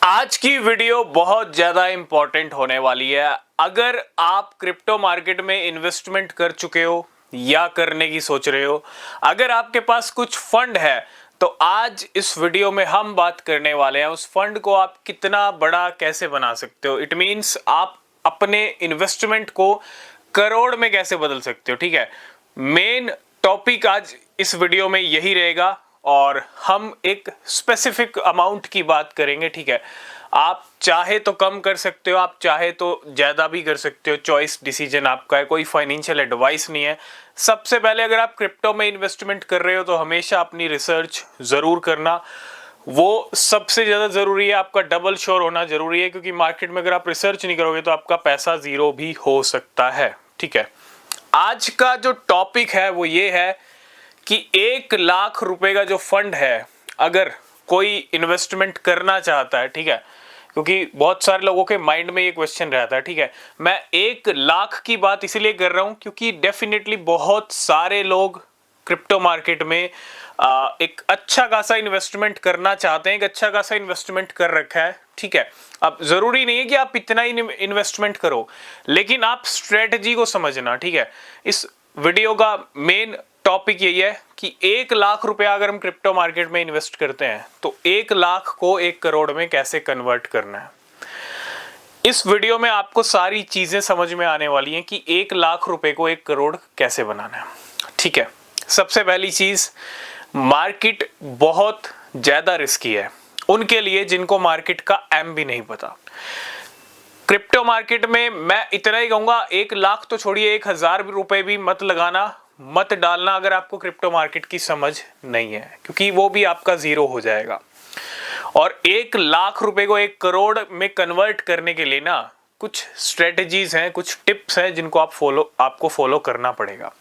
आज की वीडियो बहुत ज्यादा इंपॉर्टेंट होने वाली है। अगर आप क्रिप्टो मार्केट में इन्वेस्टमेंट कर चुके हो या करने की सोच रहे हो, अगर आपके पास कुछ फंड है, तो आज इस वीडियो में हम बात करने वाले हैं उस फंड को आप कितना बड़ा कैसे बना सकते हो। इट मींस आप अपने इन्वेस्टमेंट को करोड़ में कैसे बदल सकते हो। ठीक है, मेन टॉपिक आज इस वीडियो में यही रहेगा और हम एक स्पेसिफिक अमाउंट की बात करेंगे। ठीक है, आप चाहे तो कम कर सकते हो, आप चाहे तो ज्यादा भी कर सकते हो, चॉइस डिसीजन आपका है, कोई फाइनेंशियल एडवाइस नहीं है। सबसे पहले अगर आप क्रिप्टो में इन्वेस्टमेंट कर रहे हो तो हमेशा अपनी रिसर्च जरूर करना, वो सबसे ज्यादा जरूरी है। आपका डबल श्योर होना जरूरी है, क्योंकि मार्केट में अगर आप रिसर्च नहीं करोगे तो आपका पैसा जीरो भी हो सकता है। ठीक है, आज का जो टॉपिक है वो ये है कि 1 लाख रुपए का जो फंड है, अगर कोई इन्वेस्टमेंट करना चाहता है, ठीक है, क्योंकि बहुत सारे लोगों के माइंड में ये क्वेश्चन रहता है। ठीक है, मैं 1 लाख की बात इसलिए कर रहा हूं क्योंकि डेफिनेटली बहुत सारे लोग क्रिप्टो मार्केट में एक अच्छा खासा इन्वेस्टमेंट करना चाहते हैं, एक अच्छा खासा इन्वेस्टमेंट कर रखा है। ठीक है, अब जरूरी नहीं है कि आप इतना ही इन्वेस्टमेंट करो, लेकिन आप स्ट्रेटजी को समझना। ठीक है, इस वीडियो का मेन टॉपिक यही है कि 1 लाख रुपया अगर हम क्रिप्टो मार्केट में इन्वेस्ट करते हैं तो 1 लाख को 1 करोड़ में कैसे कन्वर्ट करना है। इस वीडियो में आपको सारी चीजें समझ में आने वाली हैं कि 1 लाख रुपए को 1 करोड़ कैसे बनाना है। ठीक है, सबसे पहली चीज, मार्केट बहुत ज्यादा रिस्की है उनके लिए जिनको मार्केट का एम भी नहीं पता। क्रिप्टो मार्केट में मैं इतना ही कहूंगा, 1 लाख तो छोड़िए, 1,000 रुपए भी मत लगाना, मत डालना अगर आपको क्रिप्टो मार्केट की समझ नहीं है, क्योंकि वो भी आपका जीरो हो जाएगा। और 1 लाख रुपए को 1 करोड़ में कन्वर्ट करने के लिए ना कुछ स्ट्रेटजीज हैं, कुछ टिप्स हैं जिनको आपको फॉलो करना पड़ेगा।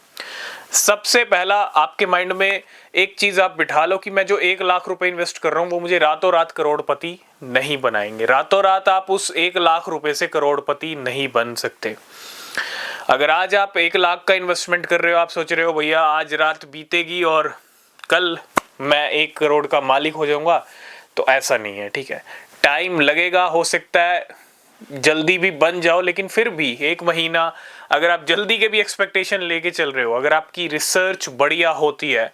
सबसे पहला, आपके माइंड में एक चीज आप बिठा लो कि मैं जो 1 लाख रुपए इन्वेस्ट कर रहा हूं वो मुझे रातों रात करोड़पति नहीं बनाएंगे। रातों रात आप उस 1 लाख रुपए से करोड़पति नहीं बन सकते। अगर आज आप 1 लाख का इन्वेस्टमेंट कर रहे हो, आप सोच रहे हो भैया आज रात बीतेगी और कल मैं 1 करोड़ का मालिक हो जाऊंगा, तो ऐसा नहीं है। ठीक है, टाइम लगेगा, हो सकता है जल्दी भी बन जाओ, लेकिन फिर भी 1 महीना, अगर आप जल्दी के भी एक्सपेक्टेशन लेके चल रहे हो, अगर आपकी रिसर्च बढ़िया होती है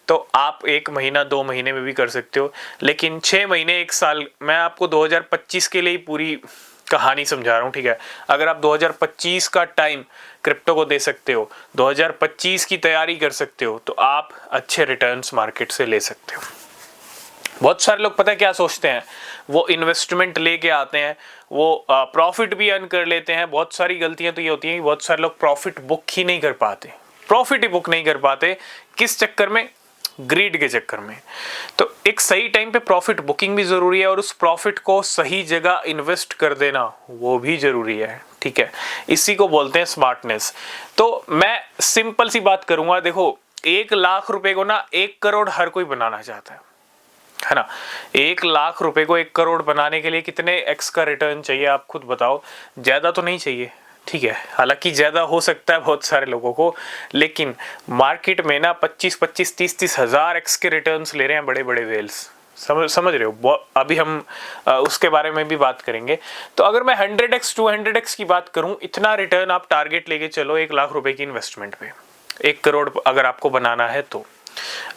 तो आप 1 महीना 2 महीने में भी कर सकते हो। लेकिन 6 महीने 1 साल, मैं आपको 2025 के लिए ही पूरी कहानी समझा रहा हूं। ठीक है, अगर आप 2025 का टाइम क्रिप्टो को दे सकते हो, 2025 की तैयारी कर सकते हो, तो आप अच्छे रिटर्न्स मार्केट से ले सकते हो। बहुत सारे लोग पता है क्या सोचते हैं, वो इन्वेस्टमेंट लेके आते हैं, वो प्रॉफिट भी अर्न कर लेते हैं। बहुत सारी गलतियां तो ये होती हैं कि बहुत सारे लोग प्रॉफिट बुक ही नहीं कर पाते, प्रॉफिट ही बुक नहीं कर पाते। किस चक्कर में? ग्रीड के चक्कर में। तो एक सही टाइम पे प्रॉफिट बुकिंग भी जरूरी है और उस प्रॉफिट को सही जगह इन्वेस्ट कर देना वो भी जरूरी है। ठीक है, इसी को बोलते हैं स्मार्टनेस। तो मैं सिंपल सी बात करूंगा, देखो 1 लाख रुपए को ना 1 करोड़ हर कोई बनाना चाहता है ना। 1 लाख रुपए को 1 करोड़ बनाने के लिए कितने एक्स का रिटर्न चाहिए आप खुद बताओ। ज्यादा तो नहीं चाहिए, ठीक है, हालांकि ज्यादा हो सकता है बहुत सारे लोगों को, लेकिन मार्केट में ना 25-25, 30-30 हजार एक्स के रिटर्न्स ले रहे हैं बड़े बड़े वेल्स। समझ रहे हो? अभी हम उसके बारे में भी बात करेंगे। तो अगर मैं 100x 200x की बात करूं, इतना रिटर्न आप टारगेट लेके चलो 1 लाख रुपए की इन्वेस्टमेंट पे, 1 करोड़ अगर आपको बनाना है तो।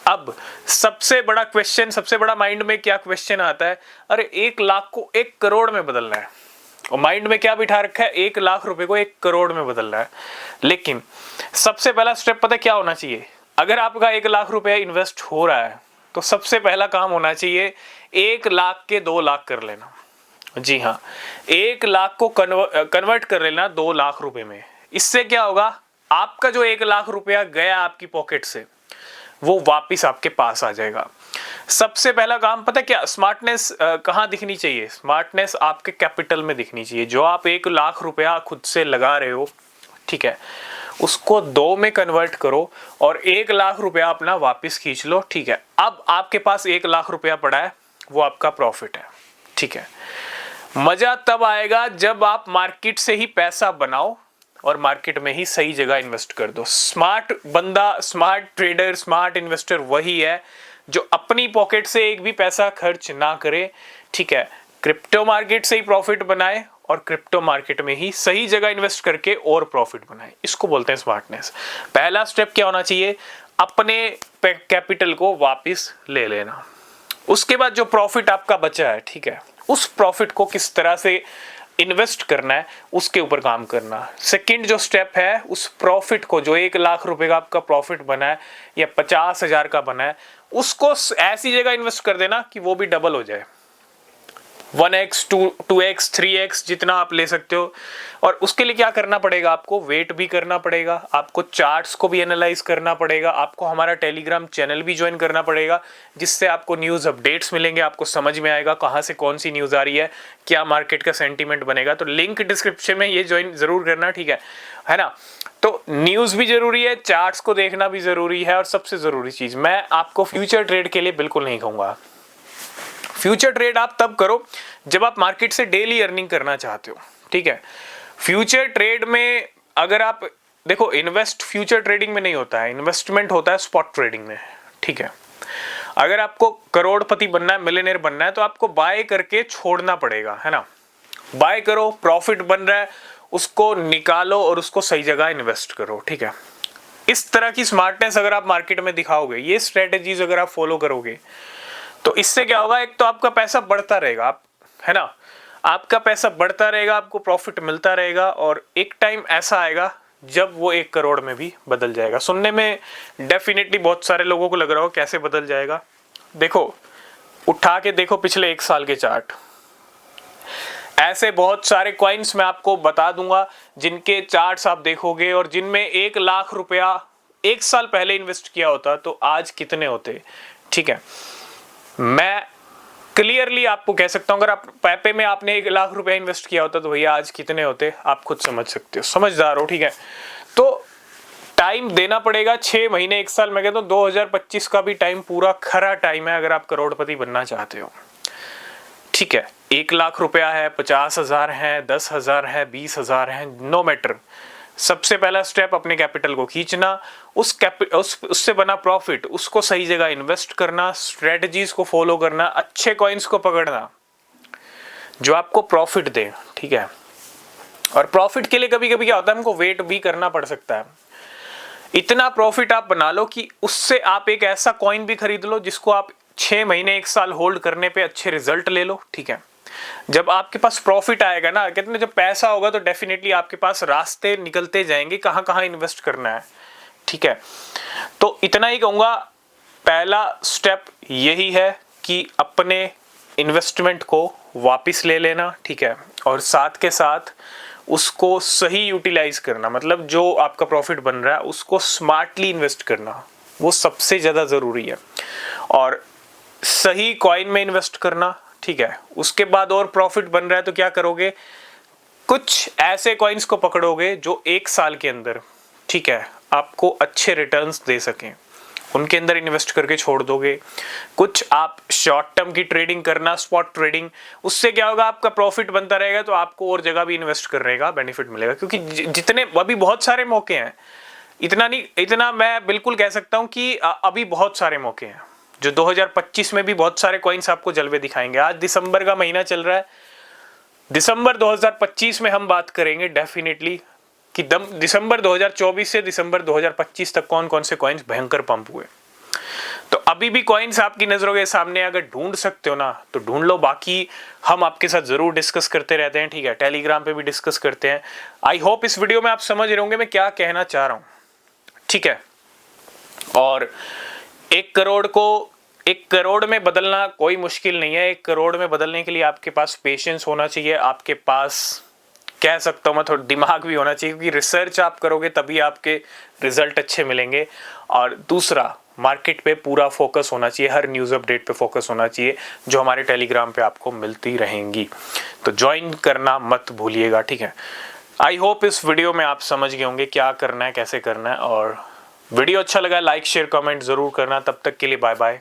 अब सबसे बड़ा क्वेश्चन, सबसे बड़ा माइंड में क्या क्वेश्चन आता है, अरे 1 लाख को 1 करोड़ में बदलना है, और माइंड में क्या बिठा रखा है, 1 लाख रुपए को 1 करोड़ में बदलना है। लेकिन सबसे पहला स्टेप पता है क्या होना चाहिए? अगर आपका 1 लाख रुपया इन्वेस्ट हो रहा है तो सबसे पहला काम होना चाहिए 1 लाख के 2 लाख कर लेना। जी हाँ, 1 लाख को कन्वर्ट कर लेना 2 लाख रुपए में। इससे क्या होगा, आपका जो 1 लाख रुपया गया आपकी पॉकेट से वो वापिस आपके पास आ जाएगा। सबसे पहला काम पता है क्या, स्मार्टनेस कहाँ दिखनी चाहिए? स्मार्टनेस आपके कैपिटल में दिखनी चाहिए। जो आप 1 लाख रुपया खुद से लगा रहे हो, ठीक है, उसको 2 में कन्वर्ट करो और 1 लाख रुपया अपना वापस खींच लो। ठीक है, अब आपके पास 1 लाख रुपया पड़ा है, वो आपका प्रॉफिट है। ठीक है, मजा तब आएगा जब आप मार्केट से ही पैसा बनाओ और मार्केट में ही सही जगह इन्वेस्ट कर दो। स्मार्ट बंदा, स्मार्ट ट्रेडर, स्मार्ट इन्वेस्टर वही है जो अपनी पॉकेट से एक भी पैसा खर्च ना करे। ठीक है, क्रिप्टो मार्केट से ही प्रॉफिट बनाए और क्रिप्टो मार्केट में ही सही जगह इन्वेस्ट करके और प्रॉफिट बनाए, इसको बोलते हैं स्मार्टनेस। पहला स्टेप क्या होना चाहिए, अपने कैपिटल को वापस ले लेना। उसके बाद जो प्रॉफिट आपका बचा है, ठीक है, उस प्रॉफिट को किस तरह से इन्वेस्ट करना है उसके ऊपर काम करना। सेकंड जो स्टेप है, उस प्रॉफिट को, जो 1 लाख रुपए का आपका प्रॉफिट बना है या 50,000 का बना है, उसको ऐसी जगह इन्वेस्ट कर देना कि वो भी डबल हो जाए, 1x 2x 3x जितना आप ले सकते हो। और उसके लिए क्या करना पड़ेगा, आपको वेट भी करना पड़ेगा, आपको चार्ट्स को भी एनालाइज करना पड़ेगा, आपको हमारा टेलीग्राम चैनल भी ज्वाइन करना पड़ेगा, जिससे आपको न्यूज़ अपडेट्स मिलेंगे, आपको समझ में आएगा कहाँ से कौन सी न्यूज़ आ रही है, क्या मार्केट का सेंटीमेंट बनेगा। तो लिंक डिस्क्रिप्शन में ये ज्वाइन जरूर करना, ठीक है ना। तो न्यूज़ भी जरूरी है, चार्ट्स को देखना भी जरूरी है, और सबसे जरूरी चीज़, मैं आपको फ्यूचर ट्रेड के लिए बिल्कुल नहीं कहूँगा। फ्यूचर ट्रेड आप तब करो जब आप मार्केट से डेली अर्निंग करना चाहते हो, ठीक है। फ्यूचर ट्रेड में अगर आप देखो, इन्वेस्ट फ्यूचर ट्रेडिंग में नहीं होता है, इन्वेस्टमेंट होता है स्पॉट ट्रेडिंग में, ठीक है। अगर आपको करोड़पति बनना है, मिलियनेयर बनना है, तो आपको बाय करके छोड़ना पड़ेगा, है ना। बाय करो, प्रॉफिट बन रहा है, उसको निकालो और उसको सही जगह इन्वेस्ट करो, ठीक है। इस तरह की स्मार्टनेस अगर आप मार्केट में दिखाओगे, ये स्ट्रेटेजीज अगर आप फॉलो करोगे, तो इससे क्या होगा, एक तो आपका पैसा बढ़ता रहेगा, आप, है ना, आपका पैसा बढ़ता रहेगा, आपको प्रॉफिट मिलता रहेगा, और एक टाइम ऐसा आएगा जब वो 1 करोड़ में भी बदल जाएगा। सुनने में डेफिनेटली बहुत सारे लोगों को लग रहा हो कैसे बदल जाएगा। देखो, उठा के देखो पिछले 1 साल के चार्ट, ऐसे बहुत सारे कॉइन्स मैं आपको बता दूंगा जिनके चार्ट्स आप देखोगे और जिनमें 1 लाख रुपया 1 साल पहले इन्वेस्ट किया होता तो आज कितने होते, ठीक है। मैं क्लियरली आपको कह सकता हूं, अगर आप पैपे में आपने 1 लाख रुपया इन्वेस्ट किया होता तो भैया आज कितने होते, आप खुद समझ सकते हो, समझदार हो, ठीक है। तो टाइम देना पड़ेगा, 6 महीने 1 साल, मैं कहता हूं 2025 का भी टाइम पूरा खरा टाइम है अगर आप करोड़पति बनना चाहते हो, ठीक है। 1 लाख रुपया है, 50,000 है, 10,000 है, 20,000 है, नो मैटर। सबसे पहला स्टेप अपने कैपिटल को खींचना, उससे बना प्रॉफिट उसको सही जगह इन्वेस्ट करना, स्ट्रेटजीज को फॉलो करना, अच्छे कॉइन्स को पकड़ना जो आपको प्रॉफिट दे, ठीक है। और प्रॉफिट के लिए कभी कभी क्या होता है, हमको वेट भी करना पड़ सकता है। इतना प्रॉफिट आप बना लो कि उससे आप एक ऐसा कॉइन भी खरीद लो जिसको आप 6 महीने 1 साल होल्ड करने पे अच्छे रिजल्ट ले लो, ठीक है। जब आपके पास प्रॉफिट आएगा ना, कहते हैं जब पैसा होगा तो डेफिनेटली आपके पास रास्ते निकलते जाएंगे कहां कहां इन्वेस्ट करना है, ठीक है। तो इतना ही कहूंगा, पहला स्टेप यही है कि अपने इन्वेस्टमेंट को वापस ले लेना, ठीक है, और साथ के साथ उसको सही यूटिलाइज करना, मतलब जो आपका प्रॉफिट बन रहा है उसको स्मार्टली इन्वेस्ट करना, वो सबसे ज्यादा जरूरी है। और सही कॉइन में इन्वेस्ट करना, ठीक है। उसके बाद और प्रॉफिट बन रहा है तो क्या करोगे, कुछ ऐसे कॉइन्स को पकड़ोगे जो 1 साल के अंदर, ठीक है, आपको अच्छे रिटर्न्स दे सकें, उनके अंदर इन्वेस्ट करके छोड़ दोगे। कुछ आप शॉर्ट टर्म की ट्रेडिंग करना, स्पॉट ट्रेडिंग, उससे क्या होगा, आपका प्रॉफिट बनता रहेगा तो आपको और जगह भी इन्वेस्ट करने का बेनिफिट मिलेगा, क्योंकि जितने अभी बहुत सारे मौके हैं, इतना नहीं, इतना मैं बिल्कुल कह सकता हूं कि अभी बहुत सारे मौके हैं जो 2025 में भी बहुत सारे कॉइन्स आपको जलवे दिखाएंगे। आज दिसंबर का महीना चल रहा है, दिसंबर 2025 में हम बात करेंगे डेफिनेटली कि दिसंबर 2024 से दिसंबर 2025 तक कौन कौन से कॉइन्स भयंकर पंप हुए। तो अभी भी कॉइन्स आपकी नजरों के सामने अगर ढूंढ सकते हो ना तो ढूंढ लो, बाकी हम आपके साथ जरूर डिस्कस करते रहते हैं, ठीक है। टेलीग्राम पे भी डिस्कस करते हैं। आई होप इस वीडियो में आप समझ रहे होंगे मैं क्या कहना चाह रहा हूं, ठीक है। और 1 करोड़ में बदलना कोई मुश्किल नहीं है। 1 करोड़ में बदलने के लिए आपके पास पेशेंस होना चाहिए, आपके पास कह सकता हूं मैं थोड़ा दिमाग भी होना चाहिए, क्योंकि रिसर्च आप करोगे तभी आपके रिजल्ट अच्छे मिलेंगे। और दूसरा, मार्केट पे पूरा फोकस होना चाहिए, हर न्यूज़ अपडेट पे फोकस होना चाहिए जो हमारे टेलीग्राम पे आपको मिलती रहेंगी। तो ज्वाइन करना मत भूलिएगा, ठीक है। आई होप इस वीडियो में आप समझ गए होंगे क्या करना है, कैसे करना है। और वीडियो अच्छा लगा लाइक शेयर कमेंट जरूर करना। तब तक के लिए बाय बाय।